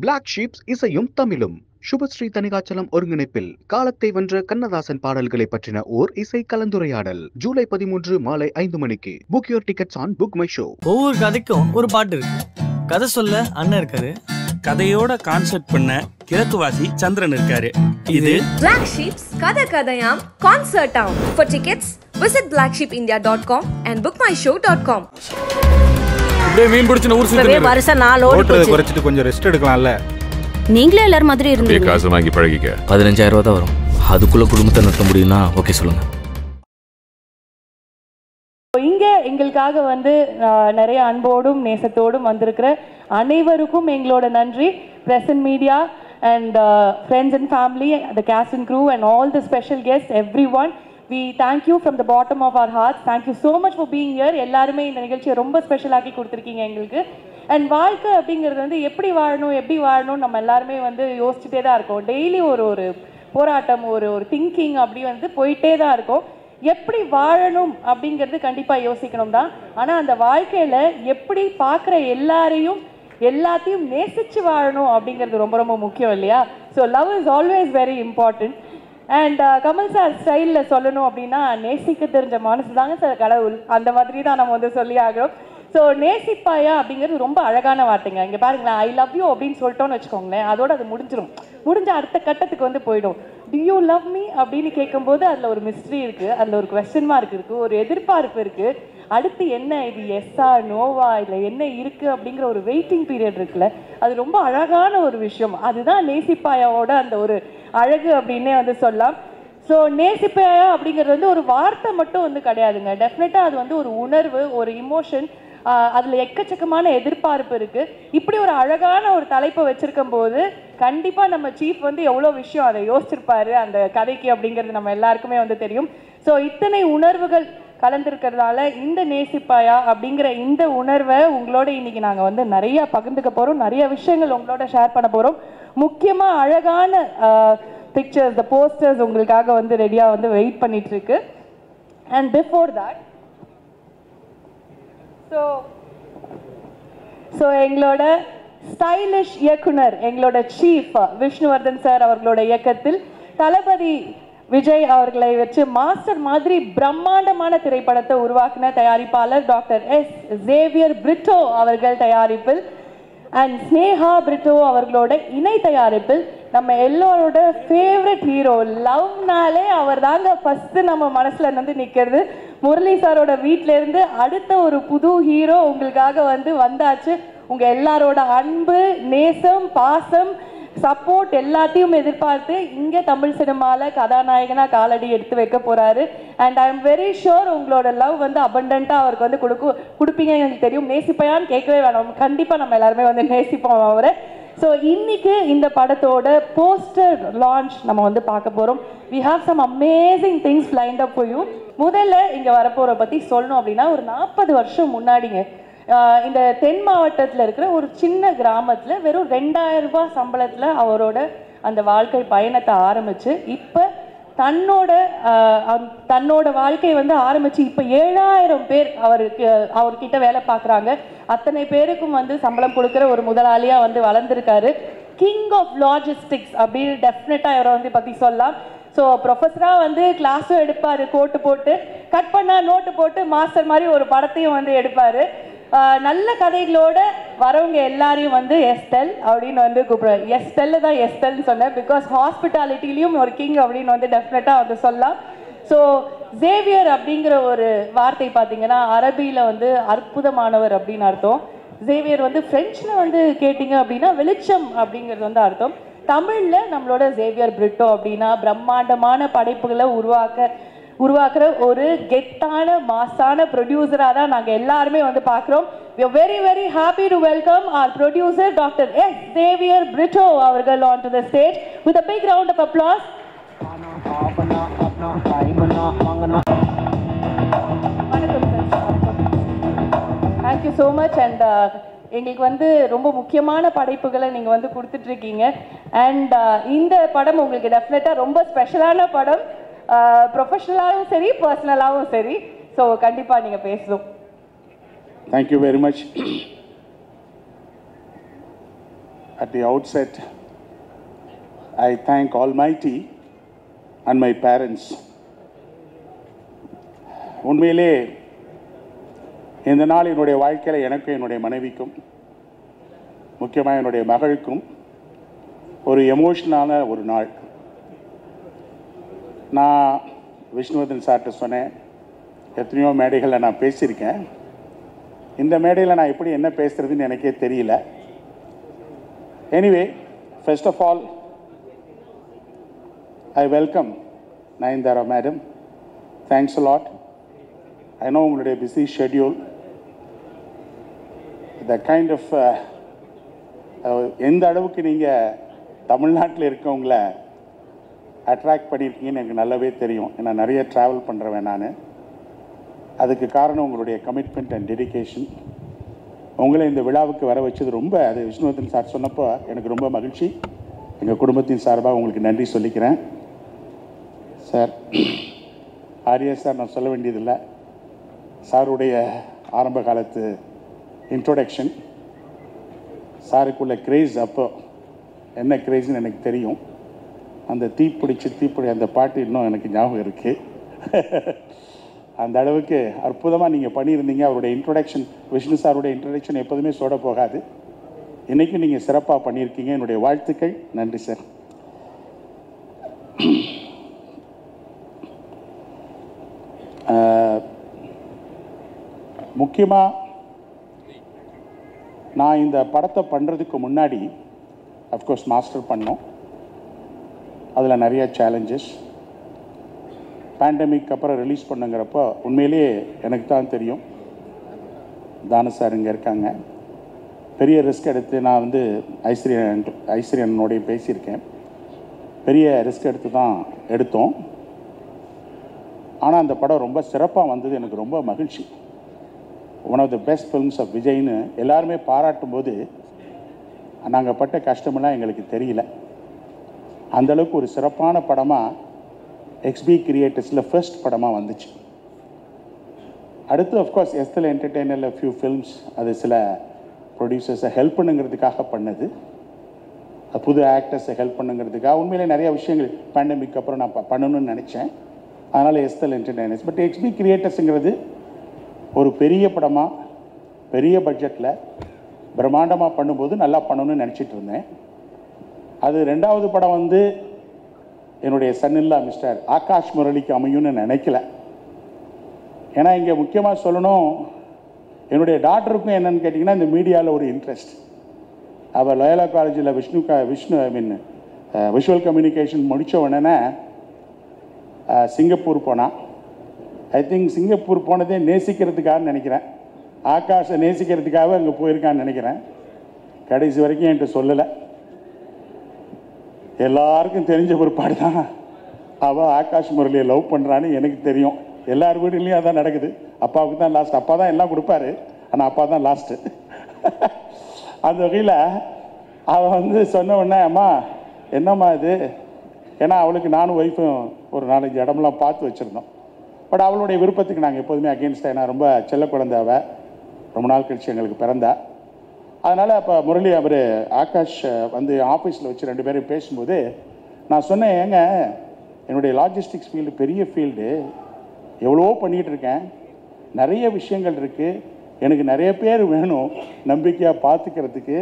Black ships இசையும் தமிழும் சுபஸ்ரீ தணிகாச்சலம் ஒருங்கிணைப்பில் காலத்தை வென்ற கண்ணதாசன் பாடல்களை பற்றின ஓர் இசை கலந்துரையாடல் ஜூலை 13 மாலை 5 மணிக்கு. Book your tickets on book my show. ஒவ்வொரு கதைக்கும் ஒரு பாட்டு இருக்கு. கதை சொல்ல அண்ணன் இருக்காரு, கதையோட கான்செப்ட் பண்ண கிழக்குவாசி சந்திரன் இருக்காரு. இது Black Sheeps கதையாம் கான்சர்ட் ஆம். For tickets visit blacksheepindia.com and bookmyshow.com. அப்படியே மீன் பிடிச்ச ஊர் சுத்தவே வருஷம் 4 ஓடி போச்சு. குறைச்சிட்டு கொஞ்சம் ரெஸ்ட் எடுக்கலாம்ல. நீங்களே எல்லாரும் மாதிரி இருந்தீங்க. காசு வாங்கி பழகிக்க. 15,000 ரூபா தான் வரும். அதுக்குள்ள குடும்பத்தை நடத்த முடியும்னா ஓகே சொல்லுங்க. இங்க எங்களுக்காக வந்து நிறைய அன்போடும் நேசத்தோடும் வந்திருக்கிற அனைவருக்கும் எங்களோட நன்றி. Present media and friends and family, the cast and crew and all the special guests, everyone, we thank you from the bottom of our hearts. Thank you so much for being here. எல்லாருமே இந்த நிகழ்ச்சியை ரொம்ப special ஆக்கி கொடுத்துருக்கீங்க எங்களுக்கு. And வாழ்க்கை அப்படிங்கிறது வந்து எப்படி வாழணும் நம்ம எல்லாருமே வந்து யோசிச்சுட்டே தான் இருக்கோம். டெய்லி ஒரு போராட்டம், ஒரு திங்கிங் அப்படி வந்து போயிட்டே தான் இருக்கும். எப்படி வாழணும் அப்படிங்கிறது கண்டிப்பாக யோசிக்கணும் தான். ஆனால் அந்த வாழ்க்கையில் எப்படி பார்க்குற எல்லாத்தையும் நேசித்து வாழணும் அப்படிங்கிறது ரொம்ப ரொம்ப முக்கியம் இல்லையா? So love is always very important. And Kamal sir ஸ்டைலில் சொல்லணும் அப்படின்னா, நேசிக்க தெரிஞ்ச மனசு தாங்க சார் கடவுள், அந்த மாதிரி தான் நம்ம வந்து சொல்லி ஆகிறோம். ஸோ நேசிப்பாயா அப்படிங்கிறது ரொம்ப அழகான வார்த்தைங்க. இங்கே பாருங்களேன், ஐ லவ் யூ அப்படின்னு சொல்லிட்டோன்னு வச்சுக்கோங்களேன், அதோடு அது முடிஞ்ச அடுத்த கட்டத்துக்கு வந்து போயிடும். டு யூ லவ் மீ அப்படின்னு கேட்கும்போது அதில் ஒரு மிஸ்ட்ரி இருக்குது, அதில் ஒரு கொஸ்டின் மார்க் இருக்குது, ஒரு எதிர்பார்ப்பு இருக்குது. அடுத்து என்ன, இது எஸ்ஸா நோவா இல்லை என்ன இருக்குது அப்படிங்கிற ஒரு வெயிட்டிங் பீரியட் இருக்குல்ல, அது ரொம்ப அழகான ஒரு விஷயம். அதுதான் நேசிப்பாயாவோட அந்த ஒரு அழகு அப்படின்னே வந்து சொல்லலாம். ஸோ நேசிப்பாயா அப்படிங்கிறது வந்து ஒரு வார்த்தை மட்டும் வந்து கிடையாதுங்க. டெஃபினட்டாக அது வந்து ஒரு உணர்வு, ஒரு இமோஷன், அதில் எக்கச்சக்கமான எதிர்பார்ப்பு இருக்குது. இப்படி ஒரு அழகான ஒரு தலைப்பை வச்சுருக்கும் போது கண்டிப்பாக நம்ம சீஃப் வந்து எவ்வளோ விஷயம் அதை யோசிச்சிருப்பாரு அந்த கதைக்கு அப்படிங்கிறது நம்ம எல்லாருக்குமே வந்து தெரியும். ஸோ இத்தனை உணர்வுகள் கலந்துருக்கிறதால இந்த நேசிப்பாயா அப்படிங்கிற இந்த உணர்வை உங்களோட இன்னைக்கு நாங்கள் வந்து நிறைய பகிர்ந்துக்க போகிறோம், நிறைய விஷயங்கள் உங்களோட ஷேர் பண்ண போகிறோம். முக்கியமாக அழகான பிக்சர்ஸ், த போஸ்டர்ஸ் உங்களுக்காக வந்து ரெடியாக வந்து வெயிட் பண்ணிட்டு இருக்கு. அண்ட் பிஃபோர் தட் ஸோ எங்களோட ஸ்டைலிஷ் இயக்குனர், எங்களோட சீஃப் விஷ்ணுவர்தன் சார் அவர்களோட இயக்கத்தில் தளபதி விஜய் அவர்களை வச்சு மாஸ்டர் மாதிரி பிரம்மாண்டமான திரைப்படத்தை உருவாக்கின தயாரிப்பாளர் டாக்டர் எஸ் சேவியர் பிரிட்டோ அவர்கள் தயாரிப்பில் அண்ட் ஸ்னேஹா பிரிட்டோ அவர்களோட இணை தயாரிப்பில் நம்ம எல்லோரோட ஃபேவரட் ஹீரோ, லவ்னாலே அவர் தாங்க ஃபஸ்ட்டு நம்ம மனசில் வந்து நிற்கிறது. முரளி சாரோட வீட்டிலேருந்து அடுத்த ஒரு புது ஹீரோ உங்களுக்காக வந்து வந்தாச்சு. உங்கள் எல்லாரோட அன்பு, நேசம், பாசம், சப்போர்ட் எல்லாத்தையும் எதிர்பார்த்து இங்கே தமிழ் சினிமாவில் கதாநாயகனாக காலடி எடுத்து வைக்க போகிறாரு. And I am very sure உங்களோட லவ் வந்து அபண்டண்ட்டாக அவருக்கு வந்து கொடுப்பீங்க. எனக்கு தெரியும், நேசிப்பையான்னு கேட்கவே வேணாம், கண்டிப்பாக நம்ம எல்லாருமே வந்து நேசிப்போம் அவரை. ஸோ இன்னைக்கு இந்த படத்தோட போஸ்டர் லான்ச் நம்ம வந்து பார்க்க போகிறோம். We have some amazing things lined up for you. முதல்ல இங்கே வரப்போகிற பற்றி சொல்லணும் அப்படின்னா, ஒரு 40 வருஷம் முன்னாடிங்க இந்த தென் மாவட்டத்தில் இருக்கிற ஒரு சின்ன கிராமத்தில் வெறும் 2000 ரூபாய் சம்பளத்தில் அவரோட அந்த வாழ்க்கை பயணத்தை ஆரம்பித்து இப்போ தன்னோட வாழ்க்கையை வந்து ஆரம்பித்து இப்போ 7000 பேர் அவர்கிட்ட வேலை பார்க்குறாங்க. அத்தனை பேருக்கும் வந்து சம்பளம் கொடுக்குற ஒரு முதலாளியாக வந்து வளர்ந்துருக்காரு. கிங் ஆஃப் லாஜிஸ்டிக்ஸ் அப்படின்னு டெஃபினட்டாக இவரை வந்து பற்றி சொல்லலாம். ஸோ ப்ரொஃபஸராக வந்து கிளாஸும் எடுப்பார், கோட்டு போட்டு கட் பண்ணால் நோட்டு போட்டு மாஸ்டர் மாதிரி ஒரு படத்தையும் வந்து எடுப்பார். நல்ல கதைகளோட வரவங்க எல்லாரையும் வந்து எஸ்டெல் அப்படின்னு வந்து கூப்பிடுவார். எஸ்டெல்லு தான் எஸ்டெல்னு சொன்னேன், பிகாஸ் ஹாஸ்பிட்டாலிட்டிலையும் ஒரு கிங் அப்படின்னு வந்து டெஃபினட்டாக வந்து சொல்லலாம். ஸோ சேவியர் அப்படிங்கிற ஒரு வார்த்தை பார்த்தீங்கன்னா அரபியில் வந்து அற்புதமானவர் அப்படின்னு அர்த்தம். சேவியர் வந்து ஃப்ரெஞ்சில் வந்து கேட்டிங்க அப்படின்னா வெளிச்சம் அப்படிங்கிறது வந்து அர்த்தம். தமிழில் நம்மளோட சேவியர் பிரிட்டோ அப்படின்னா பிரம்மாண்டமான படைப்புகளை உருவாக்குற ஒரு கெத்தான மாசான ப்ரொடியூசராக தான் நாங்கள் எல்லாருமே வந்து பார்க்குறோம். We are very very happy to welcome our producer Dr. S. Xavier Brito அவர்கள் onto the stage with a big round of applause. Thank you so much. And எங்களுக்கு வந்து ரொம்ப முக்கியமான படைப்புகளை நீங்கள் வந்து கொடுத்துட்ருக்கீங்க. அண்ட் இந்த படம் உங்களுக்கு டெஃபினட்டாக ரொம்ப ஸ்பெஷலான படம், ப்ரொஃபஷனலாகவும் சரி பர்சனலாகவும் சரி. ஸோ கண்டிப்பாக நீங்கள் பேசணும். Thank you very much. At the outset, I thank Almighty and my parents. உண்மையிலே இந்த நாள் என்னுடைய வாழ்க்கையில் எனக்கும் என்னுடைய மனைவிக்கும் முக்கியமாக என்னுடைய மகளுக்கும் ஒரு எமோஷனலான ஒரு நாள். நான் விஷ்ணுவர்தன் சார்கிட்ட சொன்னேன், எத்தனையோ மேடைகளில் நான் பேசியிருக்கேன், இந்த மேடையில் நான் எப்படி என்ன பேசுகிறதுன்னு எனக்கே தெரியல. Anyway, first of all I welcome Nayanthara madam. Thanks a lot. I know உங்களுடைய busy schedule. The kind of எந்த அளவுக்கு நீங்கள் தமிழ்நாட்டில் இருக்கவங்கள அட்ராக்ட் பண்ணியிருக்கீங்கன்னு எனக்கு நல்லாவே தெரியும். ஏன்னா நிறைய ட்ராவல் பண்ணுறவன் நான். அதுக்கு காரணம் உங்களுடைய கமிட்மெண்ட் அண்ட் டெடிகேஷன். உங்களை இந்த விழாவுக்கு வர வச்சது ரொம்ப, அது விஷ்ணுவர்தன் சார் சொன்னப்போ எனக்கு ரொம்ப மகிழ்ச்சி. எங்கள் குடும்பத்தின் சார்பாக உங்களுக்கு நன்றி சொல்லிக்கிறேன். சார், ஆர்யா சார் நான் சொல்ல வேண்டியதில்லை. சாருடைய ஆரம்ப காலத்து இன்ட்ரோடக்ஷன், சாருக்குள்ள கிரேஸ், அப்போ என்ன கிரேஸ்ன்னு எனக்கு தெரியும். அந்த தீப்பிடி அந்த பாட்டு இன்னும் எனக்கு ஞாபகம் இருக்குது. அந்த அளவுக்கு அற்புதமாக நீங்கள் பண்ணியிருந்தீங்க. அவருடைய இன்ட்ரோடக்ஷன், விஷ்ணு சாருடைய இன்ட்ரோடக்ஷன் எப்போதுமே சோட போகாது. இன்றைக்கும் நீங்கள் சிறப்பாக பண்ணியிருக்கீங்க. என்னுடைய வாழ்த்துக்கள். நன்றி சார். முக்கியமாக நான் இந்த படத்தை பண்ணுறதுக்கு முன்னாடி அஃப்கோர்ஸ் மாஸ்டர் பண்ணோம். அதில் நிறைய சேலஞ்சஸ். பேண்டமிக் அப்புறம் ரிலீஸ் பண்ணுங்கிறப்போ உண்மையிலேயே எனக்கு தான் தெரியும், தான சார் இங்கே இருக்காங்க, பெரிய ரிஸ்க் எடுத்து நான் வந்து ஐஸ்வர்யனோடைய பேசியிருக்கேன். பெரிய ரிஸ்க் எடுத்து தான் எடுத்தோம். ஆனால் அந்த படம் ரொம்ப சிறப்பாக வந்தது. எனக்கு ரொம்ப மகிழ்ச்சி. One of the best films of விஜய்னு எல்லாருமே பாராட்டும் போது நாங்கள் பட்ட கஷ்டமெல்லாம் எங்களுக்கு தெரியல. அந்தளவுக்கு ஒரு சிறப்பான படமாக எக்ஸ்பி கிரியேட்டர்ஸில் ஃபர்ஸ்ட் படமாக வந்துச்சு. அடுத்து அஃப்கோர்ஸ் எஸ்எல் என்டர்டெய்னரில் ஃபியூ ஃபில்ம்ஸ், அது சில ப்ரொடியூசர்ஸை ஹெல்ப் பண்ணுங்கிறதுக்காக பண்ணது, புது ஆக்டர்ஸை ஹெல்ப் பண்ணுங்கிறதுக்காக. உண்மையிலே நிறைய விஷயங்கள் பேண்டமிக் அப்புறம் நான் பண்ணணும்னு நினச்சேன். அதனால் எஸ்எல் என்டர்டெய்னர்ஸ். பட் எக்ஸ்பி கிரியேட்டர்ஸுங்கிறது ஒரு பெரிய படமாக பெரிய பட்ஜெட்டில் பிரம்மாண்டமாக பண்ணும்போது நல்லா பண்ணணும்னு நினச்சிட்டு இருந்தேன். அது ரெண்டாவது படம் வந்து என்னுடைய சன்னில்லா மிஸ்டர் ஆகாஷ் முரளிக்கு அமையும்னு நினைக்கல. ஏன்னா இங்கே முக்கியமாக சொல்லணும், என்னுடைய டாக்டருக்கும் என்னென்னு கேட்டிங்கன்னா இந்த மீடியாவில் ஒரு இன்ட்ரெஸ்ட். அவள் லோயலா காலேஜில் விஷுவல் கம்யூனிகேஷன் முடித்த உடனே சிங்கப்பூர் போனான். ஐ திங்க் சிங்கப்பூர் போனதே நேசிக்கிறதுக்காக நினைக்கிறேன், ஆகாஷை நேசிக்கிறதுக்காக அங்கே போயிருக்கான்னு நினைக்கிறேன். கடைசி வரைக்கும் என்கிட்ட சொல்லலை. எல்லாருக்கும் தெரிஞ்ச பிற்பாடு தான் அவள் ஆகாஷ் முரளியை லவ் பண்ணுறான்னு எனக்கு தெரியும். எல்லார் வீடுலேயும் அதான் நடக்குது. அப்பாவுக்கு தான் லாஸ்ட். அப்பா தான் எல்லாம் கொடுப்பாரு, ஆனால் அப்பா தான் லாஸ்ட்டு. அந்த வகையில் அவள் வந்து சொன்ன உடனே, அம்மா என்னம்மா இது, ஏன்னா அவளுக்கு நானும் ஒய்ஃபும் ஒரு 4-5 இடம்லாம் பார்த்து வச்சுருந்தோம். பட் அவளுடைய விருப்பத்துக்கு நாங்கள் எப்போதுமே அகெயின்ஸ்டாக, ஏன்னா ரொம்ப செல்ல குழந்தை அவள், ரொம்ப நாள் கழிச்சு எங்களுக்கு பிறந்தா. அதனால் அப்போ முரளி அவர் ஆகாஷ் வந்து ஆஃபீஸில் வச்சு 2 பேரும் பேசும்போது நான் சொன்னேன், ஏங்க என்னுடைய லாஜிஸ்டிக்ஸ் ஃபீல்டு பெரிய ஃபீல்டு, எவ்வளவோ பண்ணிகிட்டு இருக்கேன், நிறைய விஷயங்கள் இருக்குது, எனக்கு நிறைய பேர் வேணும் நம்பிக்கையாக பார்த்துக்கிறதுக்கு,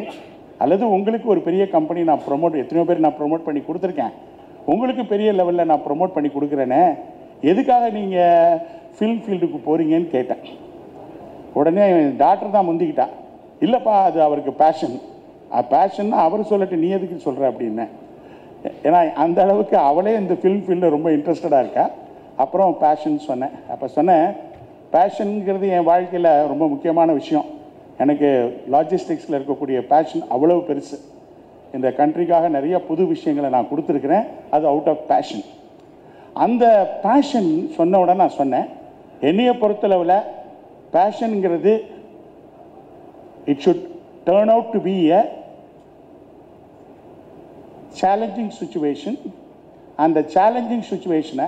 அல்லது உங்களுக்கு ஒரு பெரிய கம்பெனி நான் எத்தனையோ பேர் நான் ப்ரொமோட் பண்ணி கொடுத்துருக்கேன், உங்களுக்கு பெரிய லெவலில் நான் ப்ரொமோட் பண்ணி கொடுக்குறேனே, எதுக்காக நீங்கள் ஃபில்ம் ஃபீல்டுக்கு போகிறீங்கன்னு கேட்டேன். உடனே டாக்டர் தான் முந்திக்கிட்டா, இல்லைப்பா அது அவருக்கு பேஷன், பேஷன்னா அவர் சொல்லட்டு நீ எதுக்கு சொல்கிற அப்படின்னு. ஏன்னா அந்த அளவுக்கு அவளே இந்த ஃபில்ம் ஃபீல்டில் ரொம்ப இன்ட்ரெஸ்டடாக இருக்கா. அப்புறம் பேஷன் சொன்னேன். அப்போ சொன்னேன், பேஷனுங்கிறது என் வாழ்க்கையில் ரொம்ப முக்கியமான விஷயம். எனக்கு லாஜிஸ்டிக்ஸில் இருக்கக்கூடிய பேஷன் அவ்வளவு பெருசு. இந்த கண்ட்ரிக்காக நிறைய புது விஷயங்களை நான் கொடுத்துருக்குறேன், அது அவுட் ஆஃப் பேஷன். அந்த பேஷன் சொன்ன உடனே நான் சொன்னேன், என்னையை பொறுத்தளவில் பேஷனுங்கிறது it should turn out to be a challenging situation. அந்த சேலஞ்சிங் சுச்சுவேஷனை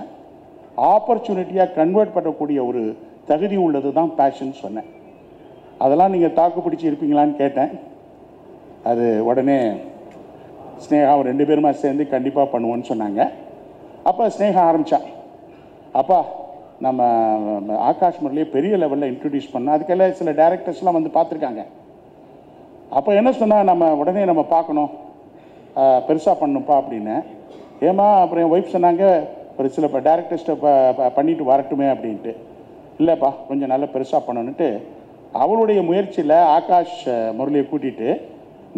ஆப்பர்ச்சுனிட்டியாக கன்வெர்ட் பண்ணக்கூடிய ஒரு தகுதி உள்ளது தான் பேஷன் சொன்னேன். அதெல்லாம் நீங்கள் தாக்கு பிடிச்சி இருப்பீங்களான்னு கேட்டேன். அது உடனே ஸ்னேகாவும் 2 பேருமா சேர்ந்து கண்டிப்பாக பண்ணுவோன்னு சொன்னாங்க. அப்போ ஸ்னேகா ஆரம்பித்தான், அப்பா நம்ம ஆகாஷ் முரளியை பெரிய லெவலில் இன்ட்ரடியூஸ் பண்ணோம், அதுக்கெல்லாம் சில டைரக்டர்ஸ்லாம் வந்து பார்த்துருக்காங்க. அப்போ என்ன சொன்னால் நம்ம உடனே நம்ம பார்க்கணும், பெருசாக பண்ணணும்ப்பா அப்படின்னு. ஏமா அப்புறம் என் ஒய்ஃப் சொன்னாங்க ஒரு சில டேரக்டர்ஸ்ட்டை பண்ணிட்டு வரட்டுமே அப்படின்ட்டு. இல்லைப்பா கொஞ்சம் நல்லா பெருசாக பண்ணணுன்ட்டு அவளுடைய முயற்சியில் ஆகாஷ் முரளியை கூட்டிகிட்டு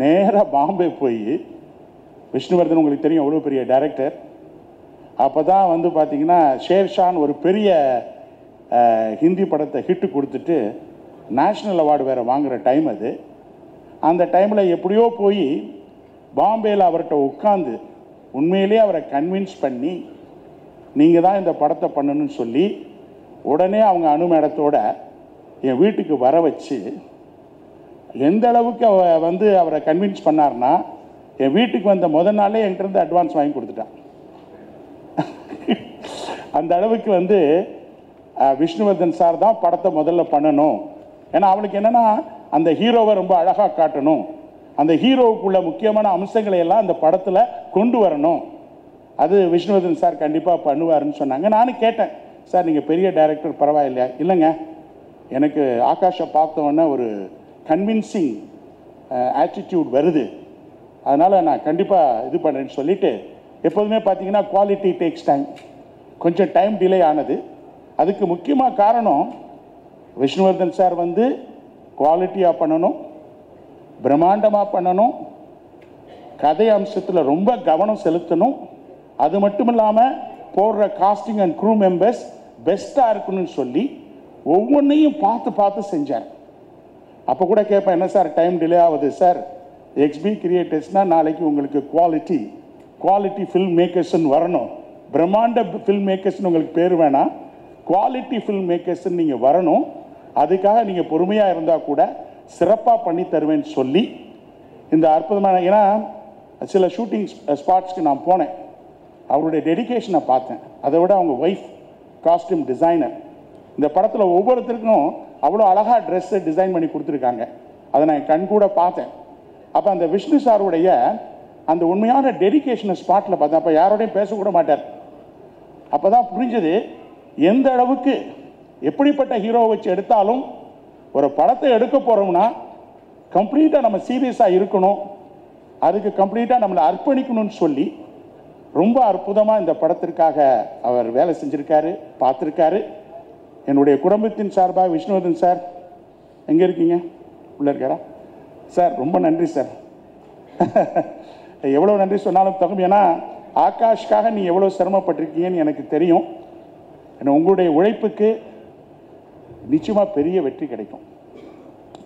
நேராக பாம்பே போய், விஷ்ணுவர்தன் உங்களுக்கு தெரியும் அவ்வளோ பெரிய டைரக்டர், அப்போ தான் வந்து பார்த்திங்கன்னா ஷேர்ஷான் ஒரு பெரிய ஹிந்தி படத்தை ஹிட்டு கொடுத்துட்டு நேஷ்னல் அவார்டு வேறு வாங்குகிற டைம் அது. அந்த டைமில் எப்படியோ போய் பாம்பேயில் அவர்கிட்ட உட்காந்து உண்மையிலே அவரை கன்வின்ஸ் பண்ணி நீங்கள் தான் இந்த படத்தை பண்ணணும்னு சொல்லி உடனே அவங்க அனுமேடத்தோட என் வீட்டுக்கு வர வச்சு எந்த அளவுக்கு வந்து அவரை கன்வின்ஸ் பண்ணார்னா, என் வீட்டுக்கு வந்த முதல் நாளே என்கிட்ட அட்வான்ஸ் வாங்கி கொடுத்துட்டான். அந்த அளவுக்கு வந்து விஷ்ணுவர்தன் சார் தான் படத்தை முதல்ல பண்ணணும். ஏன்னா அவளுக்கு என்னென்னா அந்த ஹீரோவை ரொம்ப அழகாக காட்டணும், அந்த ஹீரோவுக்குள்ள முக்கியமான அம்சங்களை எல்லாம் அந்த படத்தில் கொண்டு வரணும், அது விஷ்ணுவர்தன் சார் கண்டிப்பாக பண்ணுவாருன்னு சொன்னாங்க. நானும் கேட்டேன், சார் நீங்கள் பெரிய டைரக்டர் பரவாயில்லையா? இல்லைங்க, எனக்கு ஆகாஷை பார்த்தோன்னே ஒரு கன்வின்சிங் ஆட்டிடியூட் வருது, அதனால் நான் கண்டிப்பாக இது பண்ணுறேன்னு சொல்லிவிட்டு, எப்போதுமே பார்த்தீங்கன்னா குவாலிட்டி டேக்ஸ் டைம், கொஞ்சம் டைம் டிலே ஆனது. அதுக்கு முக்கியமாக காரணம் விஷ்ணுவர்தன் சார் வந்து குவாலிட்டியாக பண்ணணும், பிரம்மாண்டமாக பண்ணணும், கதை அம்சத்தில் ரொம்ப கவனம் செலுத்தணும், அது மட்டும் இல்லாமல் போடுற காஸ்டிங் அண்ட் க்ரூ மெம்பர்ஸ் பெஸ்ட்டாக இருக்கணும்னு சொல்லி ஒவ்வொன்றையும் பார்த்து பார்த்து செஞ்சார். அப்போ கூட கேட்பேன், என்ன சார் டைம் டிலே ஆகுது? சார் எக்ஸ்பி கிரியேட்டர்ஸ்னால் நாளைக்கு உங்களுக்கு குவாலிட்டி ஃபில்ம் மேக்கர்ஸ்ன்னு வரணும், பிரம்மாண்ட ஃபில்ம் மேக்கர்ஸ்ன்னு உங்களுக்கு பேர் வேணாம், குவாலிட்டி ஃபில்ம் மேக்கர்ஸ்ன்னு நீங்கள் வரணும், அதுக்காக நீங்கள் பொறுமையாக இருந்தால் கூட சிறப்பாக பண்ணி தருவேன்னு சொல்லி இந்த அற்புதமான, ஏன்னா சில ஷூட்டிங் ஸ்பாட்ஸ்க்கு நான் போனேன், அவருடைய டெடிகேஷனை பார்த்தேன். அதை விட அவங்க ஒய்ஃப் காஸ்டியூம் டிசைனர், இந்த படத்தில் ஒவ்வொருத்தருக்கும் அவ்வளோ அழகாக ட்ரெஸ்ஸை டிசைன் பண்ணி கொடுத்துருக்காங்க, அதை நான் கண் கூட பார்த்தேன். அப்போ அந்த விஷ்ணு சாருடைய அந்த உண்மையான டெடிகேஷனை ஸ்பாட்டில் பார்த்தேன். அப்போ யாரோடையும் பேசக்கூட மாட்டார். அப்போ தான் புரிஞ்சது எந்த அளவுக்கு எப்படிப்பட்ட ஹீரோவை வச்சு எடுத்தாலும் ஒரு படத்தை எடுக்க போகிறோம்னா கம்ப்ளீட்டாக நம்ம சீரியஸாக இருக்கணும், அதுக்கு கம்ப்ளீட்டாக நம்மளை அர்ப்பணிக்கணும்னு சொல்லி ரொம்ப அற்புதமாக இந்த படத்திற்காக அவர் வேலை செஞ்சுருக்காரு, பார்த்துருக்காரு. என்னுடைய குடும்பத்தின் சார்பாக விஷ்ணுவர்தன் சார் எங்கே இருக்கீங்க? உள்ளே இருக்காரா? சார் ரொம்ப நன்றி சார். எவ்வளோ நன்றி சொன்னாலும் தகும், ஏன்னா ஆகாஷ்காக நீ எவ்வளோ சிரமப்பட்டிருக்கீங்கன்னு எனக்கு தெரியும். ஏன்னா உங்களுடைய உழைப்புக்கு நிச்சயமாக பெரிய வெற்றி கிடைக்கும்.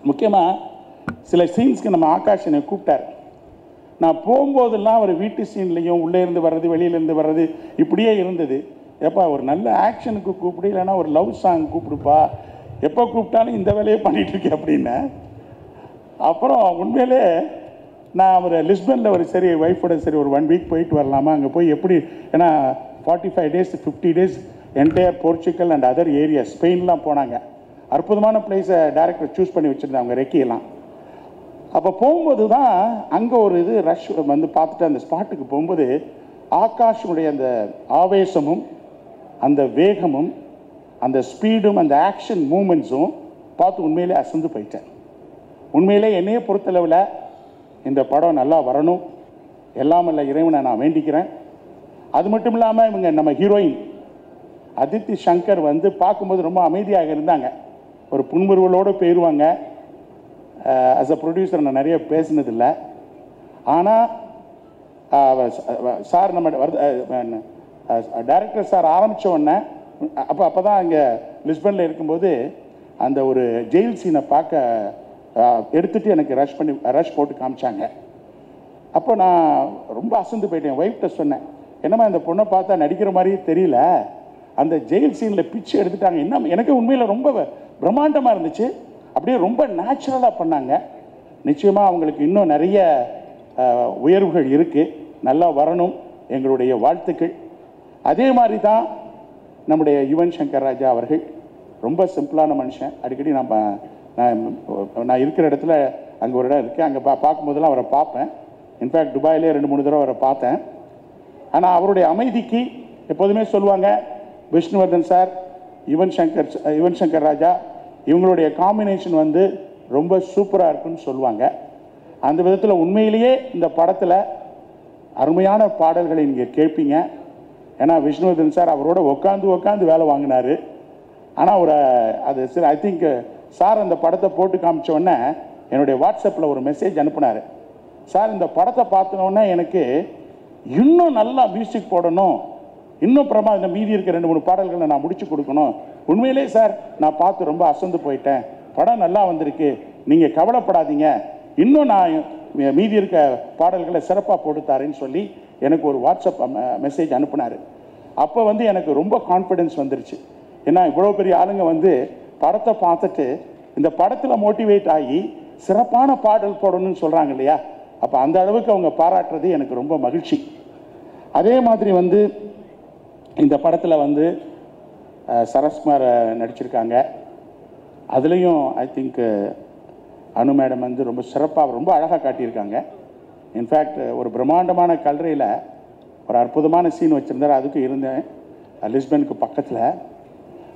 முக்கியமாக சில சீன்ஸ்க்கு நம்ம ஆகாஷ் என்னை கூப்பிட்டார். நான் போகும்போதெல்லாம் அவர் வீட்டு சீன்லேயும் உள்ளே இருந்து வர்றது வெளியிலேருந்து வர்றது இப்படியே இருந்தது. எப்போ ஒரு நல்ல ஆக்ஷனுக்கு கூப்பிடு, இல்லைன்னா ஒரு லவ் சாங் கூப்பிடுப்பா, எப்போ கூப்பிட்டாலும் இந்த வேலையை பண்ணிகிட்ருக்கேன் அப்படின்னு. அப்புறம் உண்மையிலே நான் ஒரு லிஸ்பனில் ஒரு சரி ஒய்ஃபோட சரி ஒரு 1 வீக் போயிட்டு வரலாமா, அங்கே போய் எப்படி, ஏன்னா 45 days 50 days entire Portugal and other area ஸ்பெயின்லாம் போனாங்க. அற்புதமான பிளேஸை டைரக்டர் சூஸ் பண்ணி வச்சுருந்தாங்க ரெக்கியெல்லாம். அப்போ போகும்போது தான் அங்கே ஒரு இது ரஷ் வந்து பார்த்துட்டு அந்த ஸ்பாட்டுக்கு போகும்போது ஆகாஷனுடைய அந்த ஆவேசமும் அந்த வேகமும் அந்த ஸ்பீடும் அந்த ஆக்ஷன் மூமெண்ட்ஸும் பார்த்து உண்மையிலே அசந்து போயிட்டேன். உண்மையிலே என்னையே பொறுத்தளவில் இந்த படம் நல்லா வரணும், எல்லாமல்ல இறைவனை நான் வேண்டிக்கிறேன். அது மட்டும் இல்லாமல் இவங்க நம்ம ஹீரோயின் அதித்தி சங்கர் வந்து பார்க்கும்போது ரொம்ப அமைதியாக இருந்தாங்க, ஒரு புன்முறுவலோடு போயிடுவாங்க. ஆஸ் அ ப்ரொடியூசர் நான் நிறைய பேசினதில்லை, ஆனால் சார் நம்ம டைரக்டர் சார் ஆரம்பித்த உடனே அப்போ தான் அங்கே லிஸ்பனில் இருக்கும்போது அந்த ஒரு ஜெயில் சீனை பார்க்க எடுத்துகிட்டு எனக்கு ரஷ் போட்டு காமிச்சாங்க. அப்போ நான் ரொம்ப அசந்து போயிட்டேன். ஒய்ஃப்ட்ட சொன்னேன், என்னம்மா இந்த பொண்ணை பார்த்தா நடிக்கிற மாதிரியே தெரியல, அந்த ஜெயில் சீனில் பிச்சு எடுத்துட்டாங்க, என்ன எனக்கு உண்மையில் ரொம்ப பிரம்மாண்டமாக இருந்துச்சு, அப்படியே ரொம்ப நேச்சுரலாக பண்ணாங்க. நிச்சயமாக அவங்களுக்கு இன்னும் நிறைய உயர்வுகள் இருக்குது, நல்லா வரணும், எங்களுடைய வாழ்த்துக்கள். அதே மாதிரி தான் நம்முடைய யுவன் சங்கர் ராஜா அவர்கள் ரொம்ப சிம்பிளான மனுஷன். அடிக்கடி நான் இருக்கிற இடத்துல அங்கே ஒரு இடம் இருக்குது, அங்கே பார்க்கும்போதெல்லாம் அவரை பார்ப்பேன். இன்ஃபேக்ட் துபாயிலே 2-3 தடவை அவரை பார்த்தேன். ஆனால் அவருடைய அமைதிக்கு எப்போதுமே சொல்லுவாங்க, விஷ்ணுவர்தன் சார், யுவன் சங்கர் ராஜா இவங்களுடைய காம்பினேஷன் வந்து ரொம்ப சூப்பராக இருக்குன்னு சொல்லுவாங்க. அந்த விதத்தில் உண்மையிலேயே இந்த படத்தில் அருமையான பாடல்களை நீங்கள் கேட்பீங்க. ஏன்னா விஷ்ணுவர்தன் சார் அவரோட உட்காந்து வேலை வாங்கினார். ஆனால் அது சரி, ஐ திங்க் சார் அந்த படத்தை போட்டு காமிச்சோடனே என்னுடைய வாட்ஸ்அப்பில் ஒரு மெசேஜ் அனுப்புனார். சார் இந்த படத்தை பார்த்தோன்னே எனக்கு இன்னும் நல்லா மியூசிக் போடணும், இன்னும் இந்த மீதி இருக்க 2-3 பாடல்களை நான் முடிச்சு கொடுக்கணும். உண்மையிலே சார் நான் பார்த்து ரொம்ப அசந்து போயிட்டேன், படம் நல்லா வந்திருக்கு, நீங்கள் கவலைப்படாதீங்க, இன்னும் நான் மீதி இருக்க பாடல்களை சிறப்பாக போட்டுத்தாரேன்னு சொல்லி எனக்கு ஒரு வாட்ஸ்அப் மெசேஜ் அனுப்புனார். அப்போ வந்து எனக்கு ரொம்ப கான்ஃபிடென்ஸ் வந்துருச்சு. ஏன்னா இவ்வளோ பெரிய ஆளுங்க வந்து படத்தை பார்த்துட்டு இந்த படத்தில் மோட்டிவேட் ஆகி சிறப்பான பாடல் போடணும்னு சொல்கிறாங்க இல்லையா, அப்போ அந்த அளவுக்கு அவங்க பாராட்டுறது எனக்கு ரொம்ப மகிழ்ச்சி. அதே மாதிரி வந்து இந்த படத்தில் வந்து சரஸ்குமார் நடிச்சிருக்காங்க. அதுலேயும் ஐ திங்க் அனு மேடம் வந்து ரொம்ப சிறப்பாக ரொம்ப அழகாக காட்டியிருக்காங்க. இன்ஃபேக்ட் ஒரு பிரம்மாண்டமான கல்லறையில் ஒரு அற்புதமான சீன் வச்சுருந்தார். அதுக்கு இருந்தேன் லிஸ்பனுக்கு பக்கத்தில்.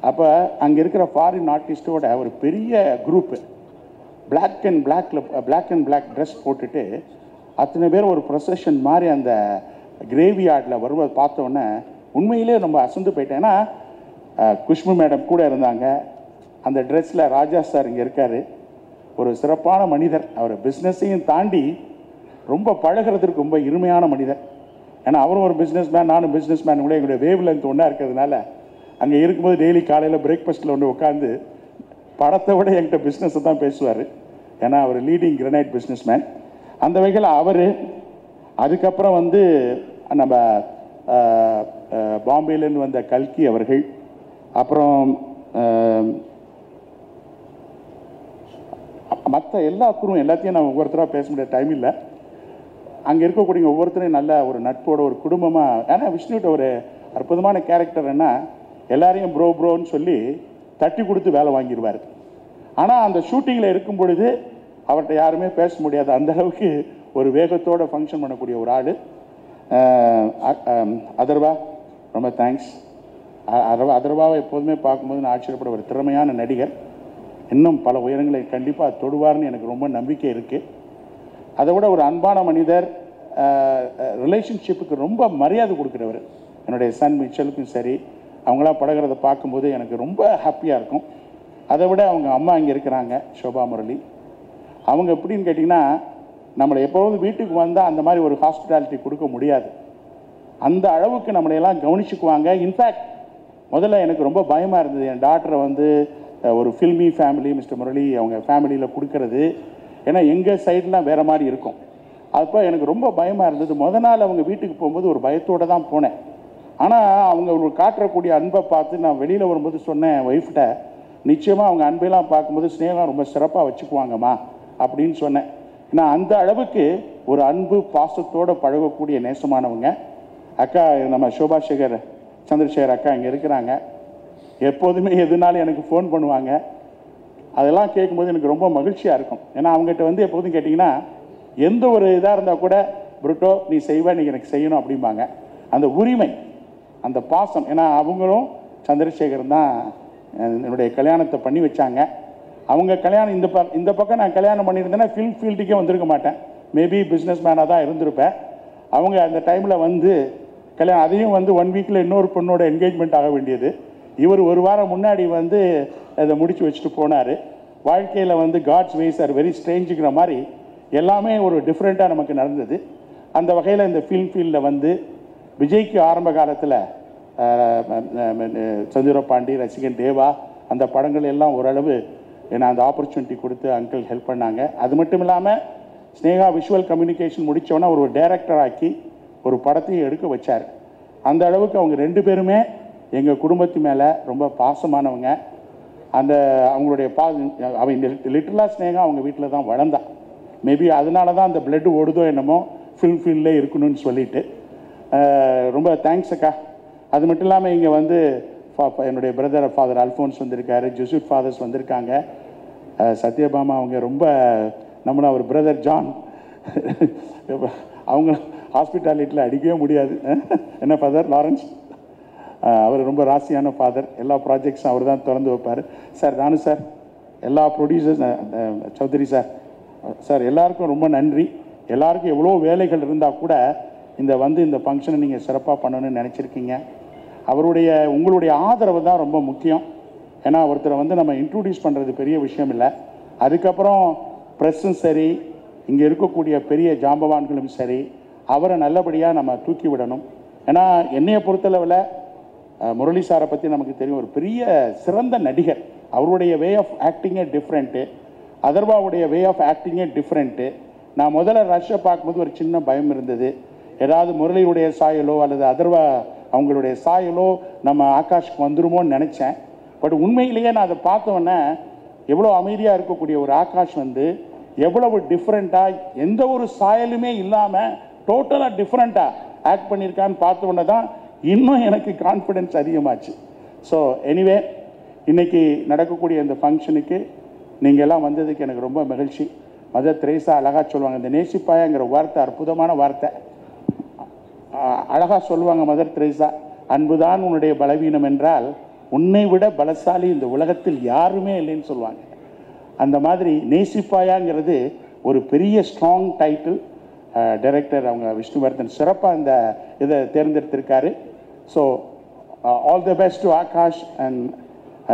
அப்போ அங்கே இருக்கிற ஃபாரின் ஆர்டிஸ்டோட ஒரு பெரிய group black and black dress போட்டுட்டு அத்தனை பேர் ஒரு ப்ரொசஷன் மாதிரி அந்த கிரேவி யார்டில் வருவது பார்த்தோன்னே உண்மையிலே ரொம்ப அசந்து போயிட்டேன். ஏன்னா குஷ்பு மேடம் கூட இருந்தாங்க. அந்த ட்ரெஸ்ஸில் ராஜா சார் இங்கே இருக்கார், ஒரு சிறப்பான மனிதர். அவர் பிஸ்னஸையும் தாண்டி ரொம்ப பழகிறதுக்கு ரொம்ப இனிமையான மனிதர். ஏன்னா அவரும் ஒரு பிஸ்னஸ் மேன், நானும் பிஸ்னஸ் மேன் கூட எங்களுடைய வேவ் லென்த் ஒன்றா இருக்கிறதுனால அங்கே இருக்கும்போது டெய்லி காலையில் பிரேக்ஃபாஸ்ட்டில் ஒன்று உட்காந்து படத்தை விட என்கிட்ட பிஸ்னஸை தான் பேசுவார். ஏன்னா அவர் லீடிங் கிரனைட் பிஸ்னஸ் மேன். அந்த வகையில் அவர், அதுக்கப்புறம் வந்து நம்ம பாம்பேலேருந்து வந்த கல்கி அவர்கள், அப்புறம் மற்ற எல்லா குருவும் எல்லாத்தையும் நான் ஒவ்வொருத்தராக பேச முடியாத டைம் இல்லை. அங்கே இருக்கக்கூடிய ஒவ்வொருத்தரையும் நல்ல ஒரு நட்போட ஒரு குடும்பமாக. ஏன்னா விஷ்ணுகிட்ட ஒரு அற்புதமான கேரக்டர் என்ன, எல்லாரையும் ப்ரோன்னு சொல்லி தட்டி கொடுத்து வேலை வாங்கிடுவார். ஆனால் அந்த ஷூட்டிங்கில் இருக்கும் பொழுது அவர்கிட்ட யாருமே பேச முடியாது, அந்த அளவுக்கு ஒரு வேகத்தோடு ஃபங்க்ஷன் பண்ணக்கூடிய ஒரு ஆள். அதர்வா ரொம்ப தேங்க்ஸ். அதர்வாவை எப்போதுமே பார்க்கும்போது நான் ஆச்சரியப்பட ஒரு திறமையான நடிகர். இன்னும் பல உயரங்களை கண்டிப்பாக தொடுவார்னு எனக்கு ரொம்ப நம்பிக்கை இருக்குது. அதை விட ஒரு அன்பான மனிதர், ரிலேஷன்ஷிப்புக்கு ரொம்ப மரியாதை கொடுக்குறவர். என்னுடைய சன் மிச்சலுக்கும் சரி, அவங்களாம் பழகிறத பார்க்கும்போது எனக்கு ரொம்ப ஹாப்பியாக இருக்கும். அதை விட அவங்க அம்மா இங்கே இருக்கிறாங்க, ஷோபா முரளி. அவங்க எப்படின்னு கேட்டிங்கன்னா, நம்மளை எப்போதும் வீட்டுக்கு வந்தால் அந்த மாதிரி ஒரு ஹாஸ்பிட்டாலிட்டி கொடுக்க முடியாது, அந்த அளவுக்கு நம்மளையெல்லாம் கவனிச்சுக்குவாங்க. இன்ஃபேக்ட் முதல்ல எனக்கு ரொம்ப பயமாக இருந்தது, என் டாக்டரை வந்து ஒரு ஃபில்மி ஃபேமிலி மிஸ்டர் முரளி அவங்க ஃபேமிலியில் கொடுக்கறது. ஏன்னா எங்கள் சைட்லாம் வேறு மாதிரி இருக்கும். அப்போ எனக்கு ரொம்ப பயமாக இருந்தது. நாள் அவங்க வீட்டுக்கு போகும்போது ஒரு பயத்தோடு தான் போனேன். ஆனால் அவங்க காட்டுறக்கூடிய அன்பை பார்த்து நான் வெளியில் வரும்போது சொன்னேன் ஒய்ஃப்கிட்ட, நிச்சயமாக அவங்க அன்பையெல்லாம் பார்க்கும்போது ஸ்னேகா ரொம்ப சிறப்பாக வச்சுக்குவாங்கம்மா அப்படின்னு சொன்னேன். ஏன்னா அந்த அளவுக்கு ஒரு அன்பு பாசத்தோடு பழகக்கூடிய நேசமானவங்க. அக்கா நம்ம சோபா சந்திரசேகர் அக்கா இங்கே இருக்கிறாங்க. எப்போதுமே எதுனாலும் எனக்கு ஃபோன் பண்ணுவாங்க. அதெல்லாம் கேட்கும்போது எனக்கு ரொம்ப மகிழ்ச்சியாக இருக்கும். ஏன்னா அவங்ககிட்ட வந்து எப்போதும் கேட்டிங்கன்னா எந்த ஒரு இதாக இருந்தால் கூட, புருட்டோ நீ செய்வ, நீ எனக்கு செய்யணும் அப்படிம்பாங்க. அந்த உரிமை, அந்த பாசம். ஏன்னா அவங்களும் சந்திரசேகர் தான் என்னுடைய கல்யாணத்தை பண்ணி வச்சாங்க. அவங்க கல்யாணம் இந்த பக்கம் நான் கல்யாணம் பண்ணியிருந்தேன்னா ஃபில்ம் ஃபீல்டுக்கே வந்திருக்க மாட்டேன், மேபி பிஸ்னஸ் மேனாக தான் இருந்திருப்பேன். அவங்க அந்த டைமில் வந்து கல்யாணம், அதையும் வந்து 1 வீக்கில் இன்னொரு பொண்ணோட என்கேஜ்மெண்ட் ஆக வேண்டியது. இவர் 1 வாரம் முன்னாடி வந்து அதை முடிச்சு வச்சுட்டு போனார். வாழ்க்கையில் வந்து காட்ஸ் வேஸ் ஆர் வெரி ஸ்ட்ரேஞ்சுங்கிற மாதிரி எல்லாமே ஒரு டிஃப்ரெண்ட்டாக நமக்கு நடந்தது. அந்த வகையில் இந்த ஃபில்ம் ஃபீல்டில் வந்து விஜய்க்கு ஆரம்ப காலத்தில் சந்திர பாண்டி, ரசிகன் தேவா, அந்த படங்கள் எல்லாம் ஓரளவு ஏன்னா அந்த ஆப்பர்ச்சுனிட்டி கொடுத்து அங்கிள் ஹெல்ப் பண்ணாங்க. அது மட்டும் இல்லாமல் ஸ்னேகா விஷுவல் கம்யூனிகேஷன் முடித்தோன்னா ஒரு டைரக்டர் ஆக்கி ஒரு படத்தையும் எடுக்க வச்சார். அந்த அளவுக்கு அவங்க 2 பேருமே எங்கள் குடும்பத்து மேலே ரொம்ப பாசமானவங்க. அந்த அவங்களுடைய அவங்க லிட்டரலாக ஸ்னேகா அவங்க வீட்டில் தான் வளர்ந்தா. மேபி அதனால தான் அந்த பிளட் ஓடுதோ என்னமோ ஃபில்ம் ஃபீல்டில் இருக்கணும்னு சொல்லிட்டு ரொம்ப தேங்க்ஸ் அக்கா. அது மட்டும் இல்லாமல் இங்கே வந்து என்னுடைய பிரதர் ஃபாதர் அல்ஃபோன்ஸ் வந்திருக்காரு, ஜெசூட் ஃபாதர்ஸ் வந்திருக்காங்க, சத்யபாமா அவங்க ரொம்ப நம்மள அவர் பிரதர் ஜான் அவங்க ஹாஸ்பிட்டாலிட்டியில் அடிக்கவே முடியாது. என்ன ஃபாதர் லாரன்ஸ்? அவர் ரொம்ப ராசியான ஃபாதர். எல்லா ப்ராஜெக்ட்ஸும் அவர் தான் திறந்து வைப்பார். சார் தானு சார், எல்லா ப்ரொடியூசர்ஸ், சௌத்ரி சார், சார் எல்லாருக்கும் ரொம்ப நன்றி. எல்லாருக்கும் எவ்வளோ வேலைகள் இருந்தால் கூட இந்த ஃபங்க்ஷனை நீங்கள் சிறப்பாக பண்ணணும்னு நினச்சிருக்கீங்க. உங்களுடைய ஆதரவு தான் ரொம்ப முக்கியம். ஏன்னா ஒருத்தரை நம்ம இன்ட்ரடியூஸ் பண்ணுறது பெரிய விஷயம் இல்லை. அதுக்கப்புறம் ப்ரெஸ்ஸும் சரி, இங்கே இருக்கக்கூடிய பெரிய ஜாம்பவான்களும் சரி, அவரை நல்லபடியாக நம்ம தூக்கி விடணும். ஏன்னா என்னையை பொறுத்தளவில் முரளி சாரை பற்றி நமக்கு தெரியும், ஒரு பெரிய சிறந்த நடிகர். அவருடைய வே ஆஃப் ஆக்டிங்கே டிஃப்ரெண்ட்டு, அதர்வாவுடைய வே ஆஃப் ஆக்டிங்கே டிஃப்ரெண்ட்டு. நான் முதல்ல ரஷ்ஷை பார்க்கும்போது ஒரு சின்ன பயம் இருந்தது, ஏதாவது முரளியுடைய சாயலோ அல்லது அதர்வா அவங்களுடைய சாயலோ நம்ம ஆகாஷ்க்கு வந்துருமோன்னு நினச்சேன். பட் உண்மையிலேயே நான் அதை பார்த்தோன்னே எவ்வளோ அமைதியாக இருக்கக்கூடிய ஒரு ஆகாஷ் எவ்வளவு டிஃப்ரெண்ட்டாக, எந்த ஒரு சாயலுமே இல்லாமல் டோட்டலாக டிஃப்ரெண்ட்டாக ஆக்ட் பண்ணியிருக்கான்னு பார்த்தோன்னே தான் இன்னும் எனக்கு கான்ஃபிடென்ஸ் அதிகமாச்சு. ஸோ எனிவே, இன்றைக்கி நடக்கக்கூடிய இந்த ஃபங்க்ஷனுக்கு நீங்கள் எல்லாம் வந்ததுக்கு எனக்கு ரொம்ப மகிழ்ச்சி. மதர் தெரேசா அழகாக சொல்லுவாங்க, இந்த நேசிப்பாயாங்கிற வார்த்தை அற்புதமான வார்த்தை. அழகாக சொல்லுவாங்க மதர் தெரேசா, அன்புதான் உன்னுடைய பலவீனம் என்றால் உன்னை விட பலசாலி இந்த உலகத்தில் யாருமே இல்லைன்னு சொல்லுவாங்க. அந்த மாதிரி நேசிப்பாயாங்கிறது ஒரு பெரிய ஸ்ட்ராங் டைட்டில். டைரக்டர் அவங்க விஷ்ணுவர்தன் சிறப்பாக இந்த இதை தேர்ந்தெடுத்திருக்காரு. So all the best to Akash and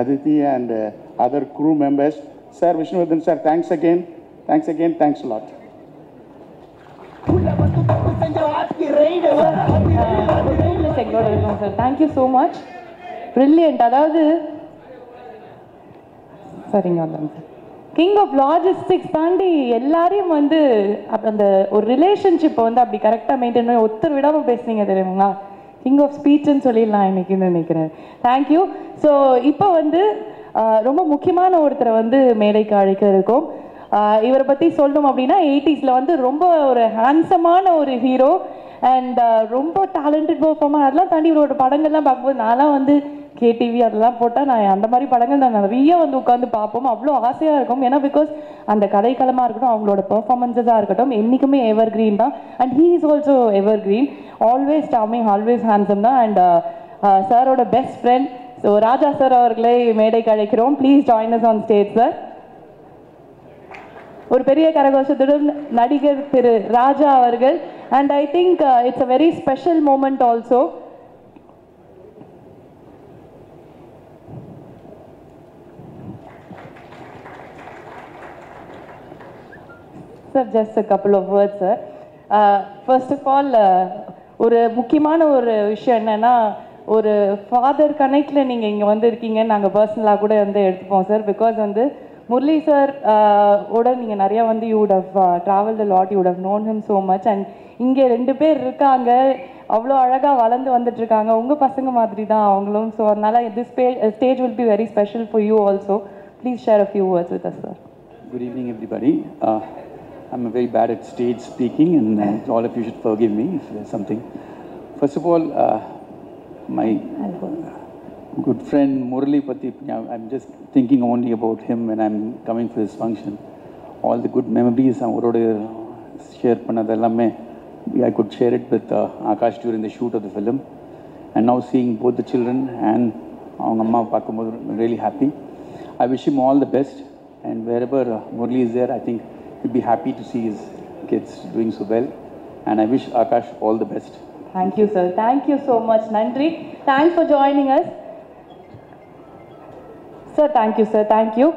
Aditi and other crew members. Sir Vishnuvardhan sir, thanks again, thanks a lot. Thank you so much. Brilliant. அதாவது சரிங்க வந்தாங்க சார். கிங் ஆஃப் லாஜிஸ்டிக்ஸ் தாண்டி எல்லாரையும் அந்த ஒரு ரிலேஷன்ஷிப்பை அப்படி கரெக்டாக மெயின்டைன் பண்ணி ஒருத்தர் விடாமல் பேசுனீங்க தெரியுங்களா? கிங் ஆஃப் ஸ்பீச்ன்னு சொல்லிடலாம் இன்னைக்குன்னு நினைக்கிறேன். தேங்க்யூ. ஸோ இப்போ ரொம்ப முக்கியமான ஒருத்தரை மேடைக்கு அழைக்க இருக்கோம். இவரை பற்றி சொல்லணும் அப்படின்னா 80s ரொம்ப ஒரு ஹேண்ட்ஸமான ஒரு ஹீரோ அண்ட் ரொம்ப டேலண்டட் பெர்ஃபார்மர். அதெல்லாம் தாண்டி இவரோட படங்கள்லாம் பார்க்கும்போது நான்லாம் கேடிவி அதெல்லாம் போட்டால் நான் அந்த மாதிரி படங்கள் நான் நிறைய உட்காந்து பார்ப்போம். அவ்வளோ ஆசையாக இருக்கும். ஏன்னா பிகாஸ் அந்த கதைக்களமாக இருக்கட்டும், அவங்களோட பெர்ஃபார்மன்ஸஸாக இருக்கட்டும், என்றைக்குமே எவர் கிரீன் தான். And he is also evergreen, always charming, always handsome தான். அண்ட் சாரோட best friend so Raja sir அவர்களை மேடைக்கு அழைக்கிறோம். Please join us on stage sir. ஒரு பெரிய கரகோஷத்துடன் நடிகர் திரு ராஜா அவர்கள். And I think it's a very special moment also. Sir, just a couple of words, sir. First of all, ஒரு முக்கியமான ஒரு விஷயம் என்னன்னா, ஒரு ஃபாதர் கனெக்ட்ல நீங்கள் இங்கே இருக்கீங்கன்னு நாங்கள் பர்சனலாக கூட எடுத்துப்போம் சார். பிகாஸ் முரளி சார் ஓட நீங்கள் நிறையா you would have travelled a lot, you would have known him so much. And இங்கே 2 பேர் இருக்காங்க, அவ்வளோ அழகாக வளர்ந்து வந்துட்டுருக்காங்க, உங்கள் பசங்க மாதிரி தான் அவங்களும். ஸோ அதனால் this stage will be very special for you also. Please share a few words with us sir. Good evening everybody. I'm very bad at stage speaking and all of you should forgive me if there's something. First of all, my good friend Murali Pati, I'm just thinking only about him when I'm coming for this function. All the good memories I would share panadallame, I could share it with Akash during the shoot of the film. And now seeing both the children and avanga amma paakumbodhu I'm really happy. I wish him all the best, and wherever Murali is there, I think he'll be happy to see his kids doing so well. And I wish Akash all the best. Thank you, sir. Thank you so much. Nandri. Thanks for joining us. Sir, thank you, sir. Thank you.